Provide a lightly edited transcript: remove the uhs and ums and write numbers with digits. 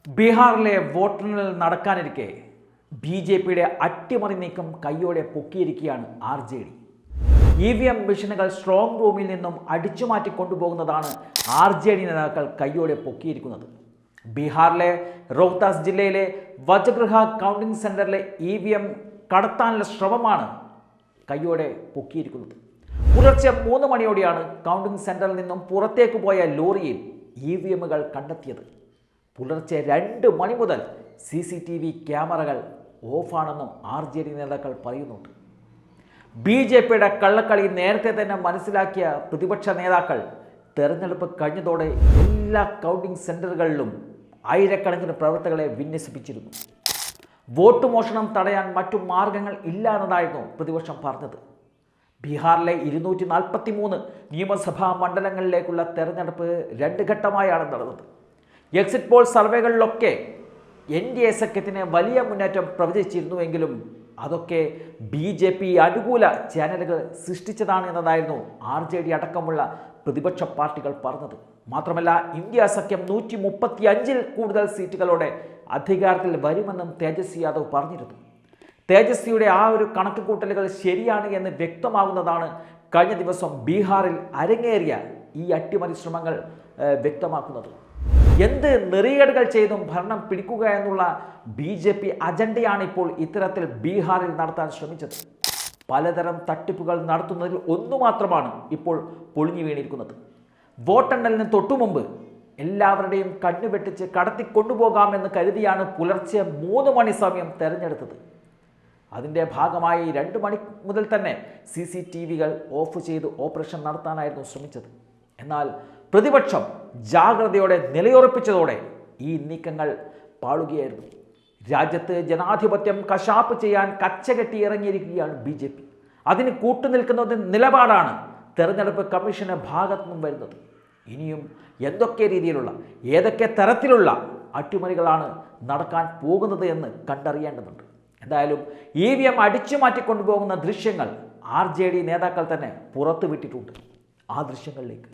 ബീഹാറിലെ വോട്ടെണ്ണൽ നടക്കാനിരിക്കെ ബി.ജെ.പിയുടെ അട്ടിമറി നീക്കം കയ്യോടെ പൊക്കിയിരിക്കുകയാണ് ആർ.ജെ.ഡി. ഇ.വി.എം. മെഷീനുകൾ സ്ട്രോങ് റൂമിൽ നിന്നും അടിച്ചുമാറ്റി കൊണ്ടുപോകുന്നതാണ് ആർ.ജെ.ഡി. നേതാക്കൾ കയ്യോടെ പൊക്കിയിരിക്കുന്നത്. ബീഹാറിലെ റോഹ്താസ് ജില്ലയിലെ വജഗൃഹ കൗണ്ടിംഗ് സെന്ററിലെ ഇ.വി.എം. കടത്താനുള്ള ശ്രമമാണ് കയ്യോടെ പൊക്കിയിരിക്കുന്നത്. പുലർച്ചെ 3 മണിയോടെയാണ് കൗണ്ടിംഗ് സെന്ററിൽ നിന്നും പുറത്തേക്ക് പോയ ലോറിയിൽ ഇ.വി.എമ്മുകൾ കണ്ടെത്തിയത്. പുലർച്ചെ 2 മണി മുതൽ CCTV ക്യാമറകൾ ഓഫാണെന്നും ആർ.ജെ.ഡി. നേതാക്കൾ പറയുന്നുണ്ട്. ബി.ജെ.പിയുടെ കള്ളക്കളി നേരത്തെ തന്നെ മനസ്സിലാക്കിയ പ്രതിപക്ഷ നേതാക്കൾ തെരഞ്ഞെടുപ്പ് കഴിഞ്ഞതോടെ എല്ലാ കൗണ്ടിംഗ് സെന്ററുകളിലും ആയിരക്കണക്കിന് പ്രവർത്തകരെ വിന്യസിപ്പിച്ചിരുന്നു. വോട്ട് മോഷണം തടയാൻ മറ്റു മാർഗങ്ങൾ ഇല്ല എന്നതായിരുന്നു പ്രതിപക്ഷം പറഞ്ഞത്. ബീഹാറിലെ 243 നിയമസഭാ മണ്ഡലങ്ങളിലേക്കുള്ള തെരഞ്ഞെടുപ്പ് 2 ഘട്ടമായാണ് നടന്നത്. എക്സിറ്റ് പോൾ സർവേകളിലൊക്കെ NDA സഖ്യത്തിന് വലിയ മുന്നേറ്റം പ്രവചിച്ചിരുന്നുവെങ്കിലും അതൊക്കെ ബി.ജെ.പി. അനുകൂല ചാനലുകൾ സൃഷ്ടിച്ചതാണ് എന്നതായിരുന്നു ആർ.ജെ.ഡി. അടക്കമുള്ള പ്രതിപക്ഷ പാർട്ടികൾ പറഞ്ഞത്. മാത്രമല്ല, ഇന്ത്യ സഖ്യം 135-ൽ കൂടുതൽ സീറ്റുകളോടെ അധികാരത്തിൽ വരുമെന്നും തേജസ്വി യാദവ് പറഞ്ഞിരുന്നു. തേജസ്വിയുടെ ആ ഒരു കണക്കുകൂട്ടലുകൾ ശരിയാണ് എന്ന് വ്യക്തമാകുന്നതാണ് കഴിഞ്ഞ ദിവസം ബീഹാറിൽ അരങ്ങേറിയ ഈ അട്ടിമറി ശ്രമങ്ങൾ വ്യക്തമാക്കുന്നത്. എന്ത് നെറികേടുകൾ ചെയ്തും ഭരണം പിടിക്കുക എന്നുള്ള ബി.ജെ.പി. അജണ്ടയാണ് ഇപ്പോൾ ഇത്തരത്തിൽ ബീഹാറിൽ നടത്താൻ ശ്രമിച്ചത്. പലതരം തട്ടിപ്പുകൾ നടത്തുന്നതിൽ ഒന്നു മാത്രമാണ് ഇപ്പോൾ പൊളിഞ്ഞു വീണിരിക്കുന്നത്. വോട്ടെണ്ണലിന് തൊട്ടുമുമ്പ് എല്ലാവരുടെയും കണ്ണുവെട്ടിച്ച് കടത്തിക്കൊണ്ടുപോകാമെന്ന് കരുതിയാണ് പുലർച്ചെ 3 മണി സമയം തെരഞ്ഞെടുത്തത്. അതിൻ്റെ ഭാഗമായി 2 മണി മുതൽ തന്നെ CCTVകൾ ഓഫ് ചെയ്ത് ഓപ്പറേഷൻ നടത്താനായിരുന്നു ശ്രമിച്ചത്. എന്നാൽ പ്രതിപക്ഷം ജാഗ്രതയോടെ നിലയുറപ്പിച്ചതോടെ ഈ നീക്കങ്ങൾ പാളുകയായിരുന്നു. രാജ്യത്ത് ജനാധിപത്യം കശാപ്പ് ചെയ്യാൻ കച്ചകെട്ടി ഇറങ്ങിയിരിക്കുകയാണ് ബി.ജെ.പി. അതിന് കൂട്ടുനിൽക്കുന്ന നിലപാടാണ് തെരഞ്ഞെടുപ്പ് കമ്മീഷന്റെ ഭാഗത്തു നിന്നും വരുന്നത്. ഇനിയും എന്തൊക്കെ രീതിയിലുള്ള ഏതൊക്കെ തരത്തിലുള്ള അട്ടിമറികളാണ് നടക്കാൻ പോകുന്നത് എന്ന് കണ്ടറിയേണ്ടതുണ്ട്. എന്തായാലും ഇ.വി.എം. അടിച്ചു മാറ്റിക്കൊണ്ടുപോകുന്ന ദൃശ്യങ്ങൾ ആർ.ജെ.ഡി. നേതാക്കൾ തന്നെ പുറത്തുവിട്ടിട്ടുണ്ട്. ആ ദൃശ്യങ്ങളിലേക്ക്